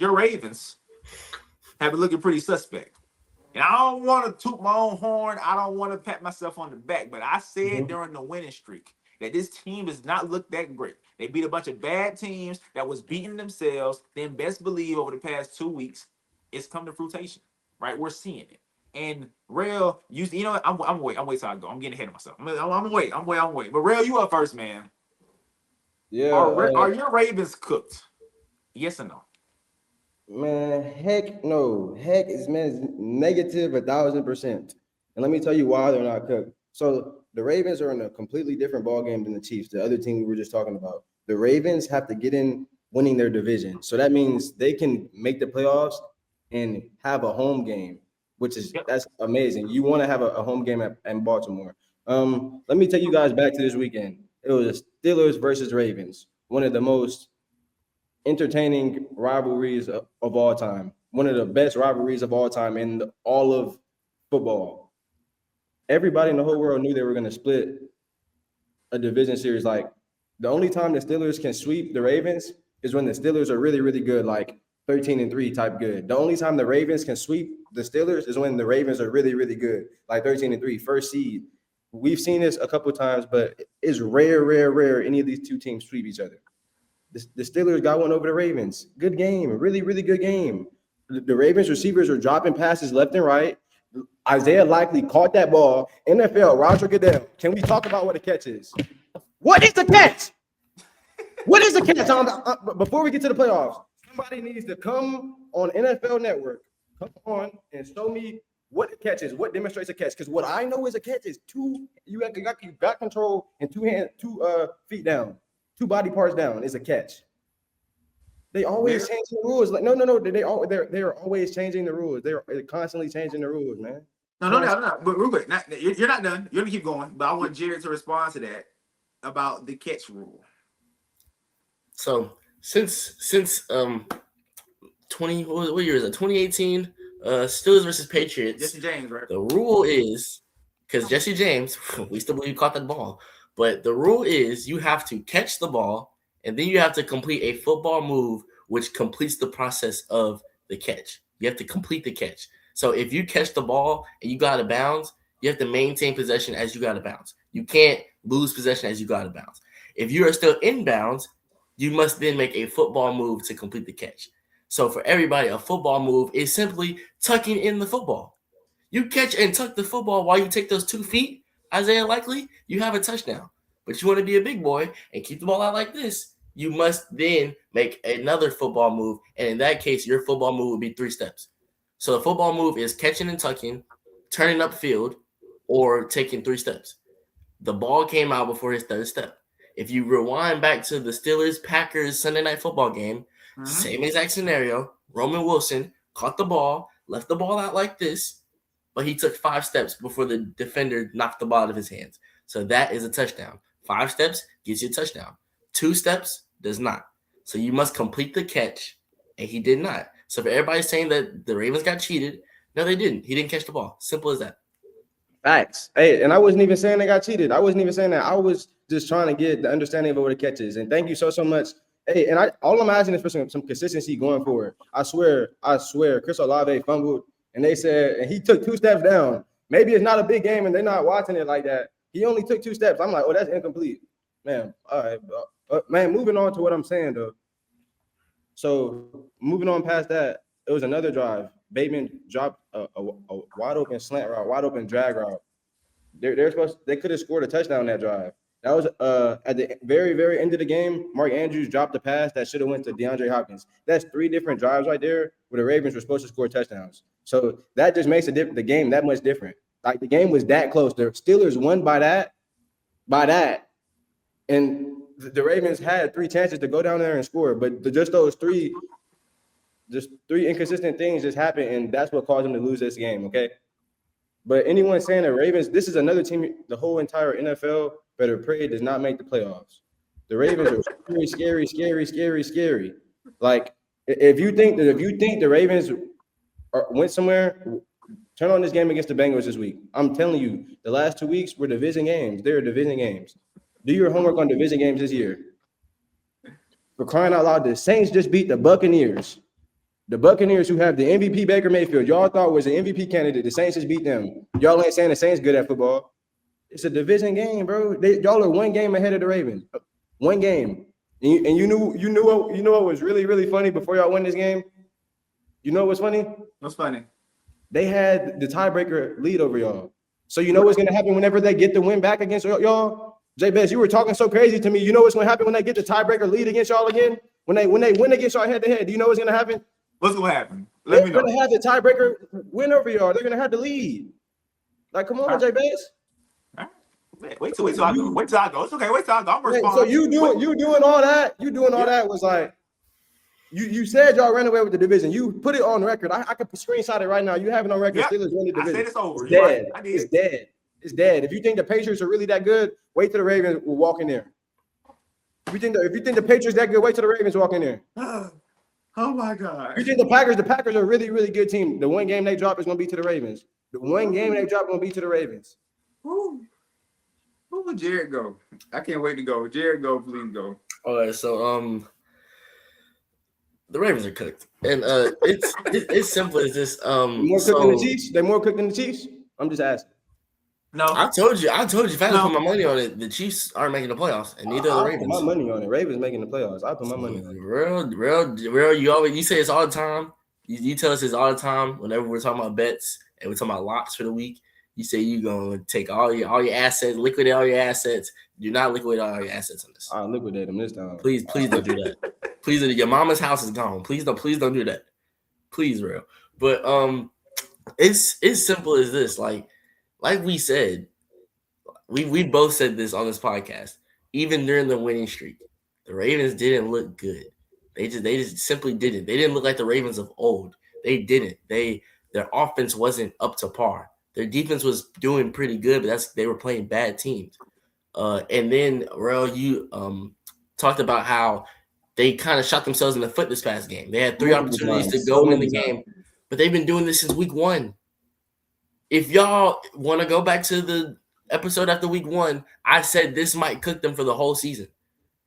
your Ravens have been looking pretty suspect. And I don't want to toot my own horn. I don't want to pat myself on the back. But I said during the winning streak that this team does not look that great. They beat a bunch of bad teams that was beating themselves. Then best believe over the past 2 weeks, it's come to fruition. Right? We're seeing it. And Rell, you know what? I'm wait till I go. I'm getting ahead of myself. I'm wait. But Rell, you up first, man. Yeah, Are your Ravens cooked? Yes or no? man, heck no. Heck is man negative 1,000%. And let me tell you why they're not cooked. So the Ravens are in a completely different ball game than the Chiefs, the other team we were just talking about. The Ravens have to get in winning their division. So that means they can make the playoffs and have a home game, which is Yep. that's amazing. You want to have a home game in Baltimore. Let me take you guys back to this weekend. It was Steelers versus Ravens, one of the most entertaining rivalries of all time, one of the best rivalries of all time in all of football. Everybody in the whole world knew they were going to split a division series. Like the only time the Steelers can sweep the Ravens is when the Steelers are really, really good, like 13-3 type good. The only time the Ravens can sweep the Steelers is when the Ravens are really, really good, like 13-3, first seed. We've seen this a couple of times, but it's rare any of these two teams sweep each other. The Steelers got one over the Ravens. Good game, really, really good game. The Ravens receivers are dropping passes left and right. Isaiah Likely caught that ball. NFL, Roger Goodell. Can we talk about what a catch is? What is the catch? What is the catch? Before we get to the playoffs, somebody needs to come on NFL Network, come on and show me what the catch is, what demonstrates a catch. Because what I know is a catch is you got control and two feet down, two body parts down is a catch. They always change the rules. Like no, they're always changing the rules. They're constantly changing the rules, man. No. But Ruben, you're not done. You're gonna keep going. But I want Jerrick to respond to that about the catch rule. So since what year is it? 2018, Steelers versus Patriots. Jesse James, right? The rule is because Jesse James, we still believe caught that ball, but the rule is you have to catch the ball and then you have to complete a football move which completes the process of the catch. You have to complete the catch. So if you catch the ball and you got out of bounds, you have to maintain possession as you got out of bounds. You can't lose possession as you got out of bounds. If you are still in bounds, you must then make a football move to complete the catch. So for everybody, a football move is simply tucking in the football. You catch and tuck the football while you take those 2 feet, Isaiah Likely, you have a touchdown. But you want to be a big boy and keep the ball out like this, you must then make another football move. And in that case, your football move would be 3 steps. So the football move is catching and tucking, turning upfield, or taking 3 steps. The ball came out before his third step. If you rewind back to the Steelers-Packers Sunday night football game, same exact scenario. Roman Wilson caught the ball, left the ball out like this, but he took 5 steps before the defender knocked the ball out of his hands. So that is a touchdown. 5 steps gets you a touchdown. 2 steps does not. So you must complete the catch, and he did not. So for everybody saying that the Ravens got cheated, no, they didn't. He didn't catch the ball. Simple as that. Facts. Hey, and I wasn't even saying they got cheated. I wasn't even saying that. I was just trying to get the understanding of what a catch is. And thank you so much. Hey, and all I'm asking is for some consistency going forward. I swear, Chris Olave fumbled, and they said, and he took 2 steps down. Maybe it's not a big game, and they're not watching it like that. He only took 2 steps. I'm like, oh, that's incomplete. Man, all right. Man, moving on to what I'm saying, though. So moving on past that, it was another drive. Bateman dropped a wide open slant route, wide open drag route. They could have scored a touchdown that drive. That was at the very, very end of the game. Mark Andrews dropped a pass that should have went to DeAndre Hopkins. That's 3 different drives right there where the Ravens were supposed to score touchdowns. So that just makes the game that much different. Like the game was that close. The Steelers won by that, and the Ravens had 3 chances to go down there and score, but just those 3 inconsistent things just happened, and that's what caused them to lose this game. Okay. But anyone saying the Ravens, this is another team, the whole entire NFL better pray does not make the playoffs. The Ravens are scary. Like if you think the Ravens went somewhere, turn on this game against the Bengals this week. I'm telling you, the last 2 weeks were division games. They're division games. Do your homework on division games this year. For crying out loud, the Saints just beat the Buccaneers. The Buccaneers, who have the MVP Baker Mayfield, y'all thought was an MVP candidate. The Saints just beat them. Y'all ain't saying the Saints good at football. It's a division game, bro. Y'all are one game ahead of the Ravens. One game. And you knew what was really, really funny before y'all win this game? You know what's funny? What's funny? They had the tiebreaker lead over y'all. So you know what's gonna happen whenever they get the win back against y'all? Jay Bess, you were talking so crazy to me. You know what's gonna happen when they get the tiebreaker lead against y'all again? When they win against y'all head to head, do you know what's gonna happen? What's gonna happen? Let me know. They're gonna have the tiebreaker win over y'all. They're gonna have the lead. Like, come on, Jay Bess. Wait till I go. Wait till I go. It's okay. Wait till I go. I'm responding. So you doing all that? You doing all that was like you said y'all ran away with the division. You put it on record. I could screenshot it right now. You have it on record. Yep. Steelers win the division. I said it's over. It's dead. Right. I did. It's dead. It's dead. If you think the Patriots are really that good, wait till the Ravens will walk in there. If you think the Patriots that good, wait till the Ravens walk in there. Oh my God. You think the Packers are a really, really good team. The one game they drop is gonna be to the Ravens. The one game they drop is gonna be to the Ravens. Who will Jerrick go? I can't wait to go. Jerrick, go, please go. All right, so the Ravens are cooked, and it's simple as this. More cooked than the Chiefs? They more cooked than the Chiefs? I'm just asking. No, I told you. If I had to put my money on it, the Chiefs aren't making the playoffs, and neither are the Ravens. I put my money on it. Ravens making the playoffs. I put my money on it. Real. You say it's all the time. You tell us it's all the time. Whenever we're talking about bets and we're talking about locks for the week, you say you gonna take all your assets, liquidate all your assets. Do not liquidate all your assets on this. I'll liquidate them this time. Please don't do that. Please, your mama's house is gone. Please don't do that. Please, real. But it's simple as this. Like we said, we both said this on this podcast. Even during the winning streak, the Ravens didn't look good. They just simply didn't. They didn't look like the Ravens of old. They didn't. Their offense wasn't up to par. Their defense was doing pretty good, but they were playing bad teams. And then, Rell, you talked about how they kind of shot themselves in the foot this past game. They had 3 opportunities to go win the game, but they've been doing this since week 1. If y'all want to go back to the episode after week 1, I said this might cook them for the whole season.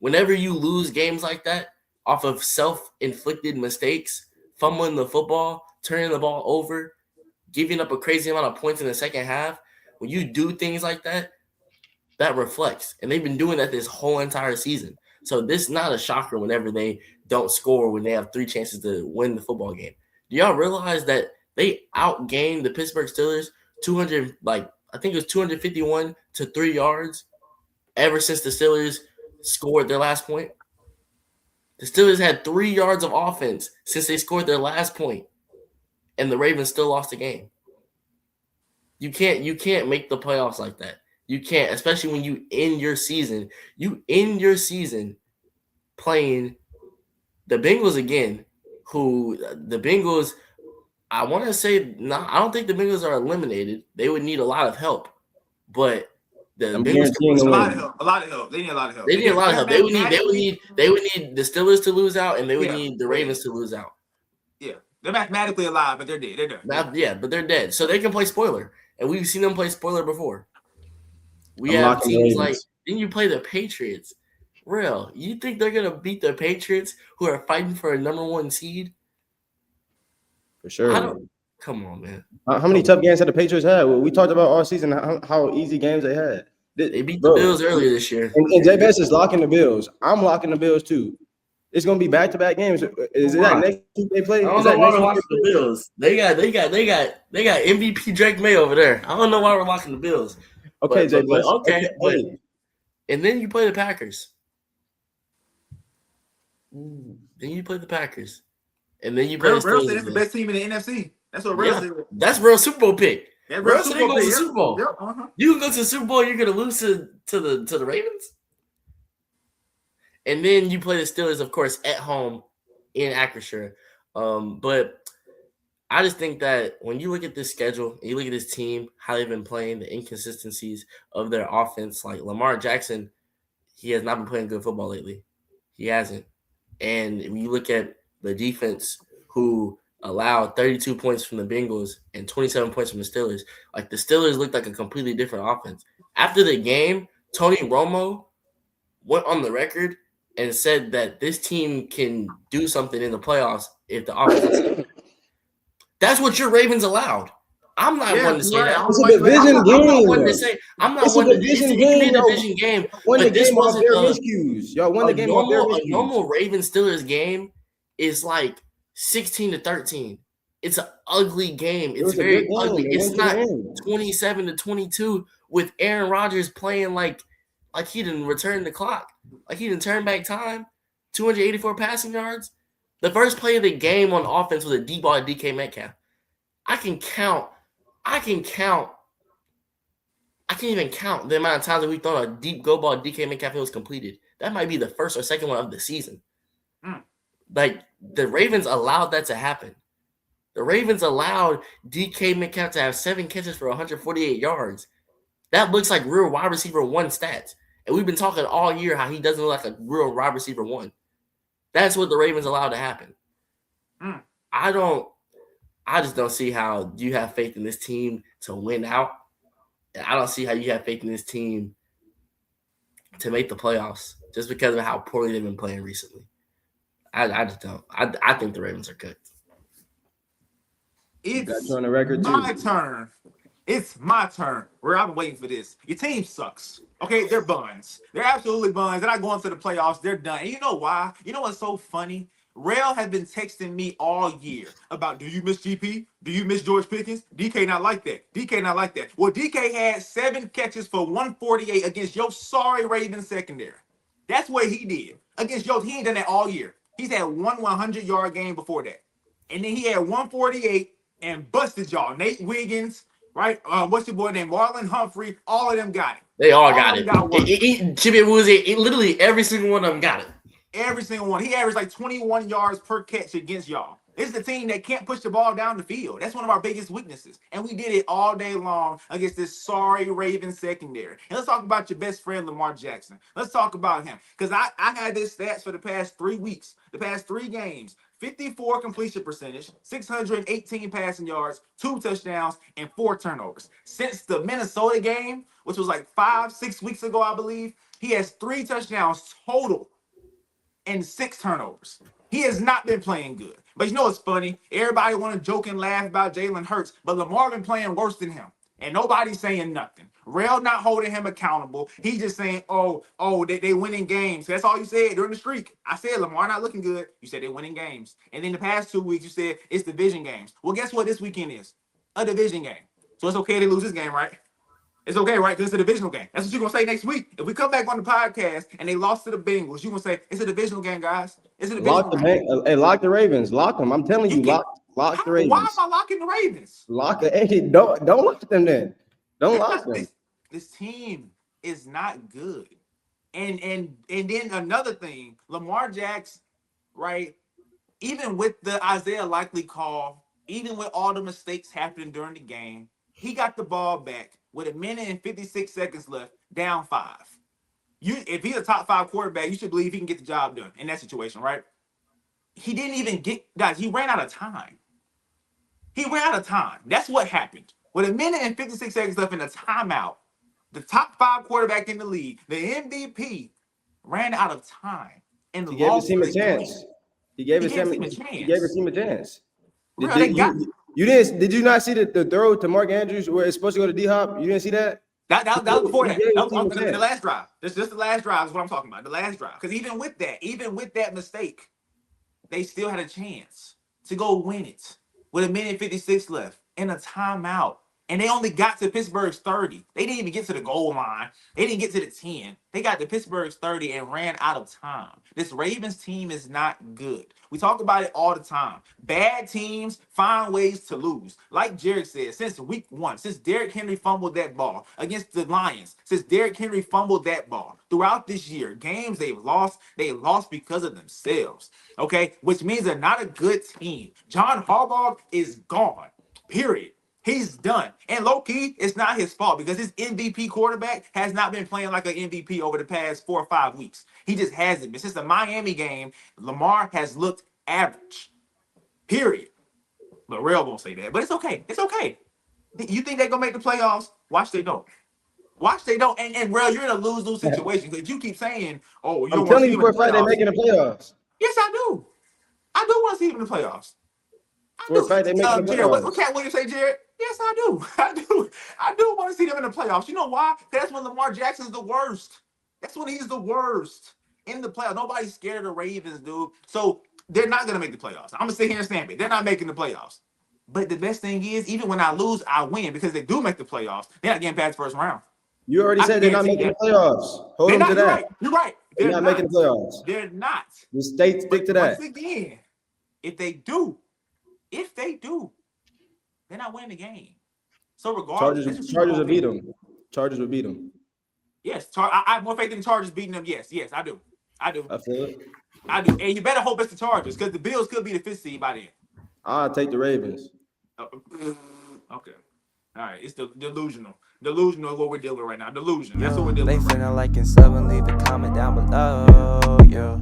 Whenever you lose games like that off of self-inflicted mistakes, fumbling the football, turning the ball over, giving up a crazy amount of points in the second half, when you do things like that, that reflects. And they've been doing that this whole entire season. So this is not a shocker whenever they don't score when they have 3 chances to win the football game. Do y'all realize that they outgained the Pittsburgh Steelers 251 to 3 yards ever since the Steelers scored their last point? The Steelers had 3 yards of offense since they scored their last point, and the Ravens still lost the game. You can't make the playoffs like that. You can't, especially when you end your season. You end your season playing the Bengals again, who the Bengals, I want to say, I don't think the Bengals are eliminated. They would need a lot of help. But the Bengals, a lot of help. They need a lot of help. They need a lot of help. They would need the Steelers to lose out, and they would need the Ravens to lose out. Yeah. They're mathematically alive, but they're dead. They're done. Yeah, but they're dead. So they can play spoiler. And we've seen them play spoiler before. We have teams like, then you play the Patriots. Rell, you think they're going to beat the Patriots who are fighting for a number 1 seed? For sure. Come on, man. How many tough games had the Patriots had? We talked about all season how easy games they had. They beat the Bills earlier this year. And Jay Bess is locking the Bills. I'm locking the Bills too. It's gonna be back-to-back games. Is it that next week they play? I don't know why we're locking the Bills. They got MVP Drake May over there. I don't know why we're locking the Bills. Okay, Jay Bess. Okay. And then you play the Packers. Then you play the Packers. And then you play the Steelers. That's the best team in the NFC. That's what Rell said. That's Rell's Super Bowl pick. Yeah, Rell said he goes to the Super Bowl. Yep, uh-huh. You can go to the Super Bowl, you're gonna lose to the Ravens. And then you play the Steelers, of course, at home in Acrisure. But I just think that when you look at this schedule, and you look at this team, how they've been playing, the inconsistencies of their offense, like Lamar Jackson, he has not been playing good football lately. He hasn't. And when you look at the defense, who allowed 32 points from the Bengals and 27 points from the Steelers, like the Steelers looked like a completely different offense. After the game, Tony Romo went on the record and said that this team can do something in the playoffs if the offense. That's what your Ravens allowed. I'm not one to say right. that. It's a division I'm not game. one to say. I'm not It's a one to. division It can be a game, division game, Won the but this game off wasn't their a miscues. Y'all won the game off their miscues. a normal Ravens Steelers game is like 16-13. It's an ugly game. It's very ugly. It's not 27-22 with Aaron Rodgers playing like he didn't return the clock, like he didn't turn back time. 284 passing yards. The first play of the game on offense was a deep ball to DK Metcalf. I can't even count the amount of times that we thrown a deep go ball DK Metcalf was completed. That might be the first or second one of the season. Like, the Ravens allowed that to happen. The Ravens allowed DK Metcalf to have 7 catches for 148 yards. That looks like real wide receiver 1 stats. And we've been talking all year how he doesn't look like a real wide receiver 1. That's what the Ravens allowed to happen. I just don't see how you have faith in this team to win out. And I don't see how you have faith in this team to make the playoffs just because of how poorly they've been playing recently. I just don't. I think the Ravens are good. It's on the record my too. turn. It's my turn. Where I've been waiting for this. Your team sucks. Okay, they're buns. They're absolutely buns. They're not going to the playoffs. They're done. And you know why? You know what's so funny? Rell has been texting me all year about, do you miss GP? Do you miss George Pickens? DK not like that. DK not like that. Well, DK had 7 catches for 148 against your sorry Ravens secondary. That's what he did. Against your, he ain't done that all year. He's had one 100-yard game before that. And then he had 148 and busted y'all. Nate Wiggins, right? What's your boy named? Marlon Humphrey. All of them got it. They all got it. Chibi Woozy, literally every single one of them got it. Every single one. He averaged like 21 yards per catch against y'all. This is the team that can't push the ball down the field. That's one of our biggest weaknesses. And we did it all day long against this sorry Ravens secondary. And let's talk about your best friend, Lamar Jackson. Let's talk about him. Because I had this stats for the past 3 weeks, the past 3 games. 54 completion percentage, 618 passing yards, 2 touchdowns, and 4 turnovers. Since the Minnesota game, which was like 5-6 weeks ago, I believe, he has 3 touchdowns total and 6 turnovers. He has not been playing good. But you know what's funny? Everybody want to joke and laugh about Jalen Hurts, but Lamar been playing worse than him. And nobody's saying nothing. Rell not holding him accountable. He's just saying, they winning games. That's all you said during the streak. I said Lamar not looking good. You said they're winning games. And then the past 2 weeks, you said it's division games. Well, guess what this weekend is? A division game. So it's okay to lose this game, right? It's okay, right? Because it's a divisional game. That's what you're going to say next week. If we come back on the podcast and they lost to the Bengals, you're going to say, it's a divisional game, guys. It's a divisional game. Hey, lock the Ravens. Lock them. I'm telling you, lock the Ravens. Why am I locking the Ravens? Lock it. Hey, don't lock them then. Don't lock them. This team is not good. And then another thing, Lamar Jackson, right? Even with the Isaiah Likely call, even with all the mistakes happening during the game, he got the ball back with 1 minute and 56 seconds left, down 5. If he's a top 5 quarterback, you should believe he can get the job done in that situation, right? He didn't even guys, he ran out of time. That's what happened. With 1 minute and 56 seconds left in a timeout, the top 5 quarterback in the league, the MVP, ran out of time. And he gave his team a chance. He gave his team a chance. Did you not see the throw to Mark Andrews where it's supposed to go to D-Hop? You didn't see that? That was before that. That was the last drive. That's just the last drive is what I'm talking about. The last drive. Because even with that mistake, they still had a chance to go win it with 1 minute 56 left in a timeout. And they only got to Pittsburgh's 30. They didn't even get to the goal line. They didn't get to the 10. They got to Pittsburgh's 30 and ran out of time. This Ravens team is not good. We talk about it all the time. Bad teams find ways to lose. Like Jerrick said, since week 1, since Derrick Henry fumbled that ball against the Lions, since Derrick Henry fumbled that ball throughout this year, games they lost because of themselves. Okay? Which means they're not a good team. John Harbaugh is gone. Period. He's done. And low-key, it's not his fault because his MVP quarterback has not been playing like an MVP over the past 4 or 5 weeks. He just hasn't been. Since the Miami game, Lamar has looked average. Period. But Rell won't say that. But it's okay. It's okay. You think they're going to make the playoffs? Watch they don't. Watch they don't. And Rell, you're in a lose-lose situation because you keep saying, "Oh, you I'm don't want to telling see you him for in a the fact they're playoffs." making the playoffs. Yes, I do. I do want to see him in the playoffs. I For a fact they're making the Jared, what playoffs. Cat Williams say, Jared? Yes, I do. I do want to see them in the playoffs. You know why? That's when Lamar Jackson's the worst. That's when he's the worst in the playoffs. Nobody's scared of the Ravens, dude. So they're not gonna make the playoffs. I'm gonna sit here and stamp it. They're not making the playoffs. But the best thing is, even when I lose, I win because they do make the playoffs. They're not getting past the first round. You already I can said they're not guarantee making that. the playoffs. Hold They're them to not. You're that. right. You're right. They're They're not not. making the playoffs. They're not. Just stick But to once that. again, if they do, they're not winning the game. So regardless, that's what Chargers will beat them. them. Chargers will beat them. Yes, I have more faith in the Chargers beating them. Yes, I do. I feel it. I do. And you better hope it's the Chargers because the Bills could be the 5th seed by then. I'll take the Ravens. Okay. All right. It's delusional. Delusional is what we're dealing with right now. Delusion. That's what we're dealing They with. feeling like in 7, leave a comment down below. Yeah.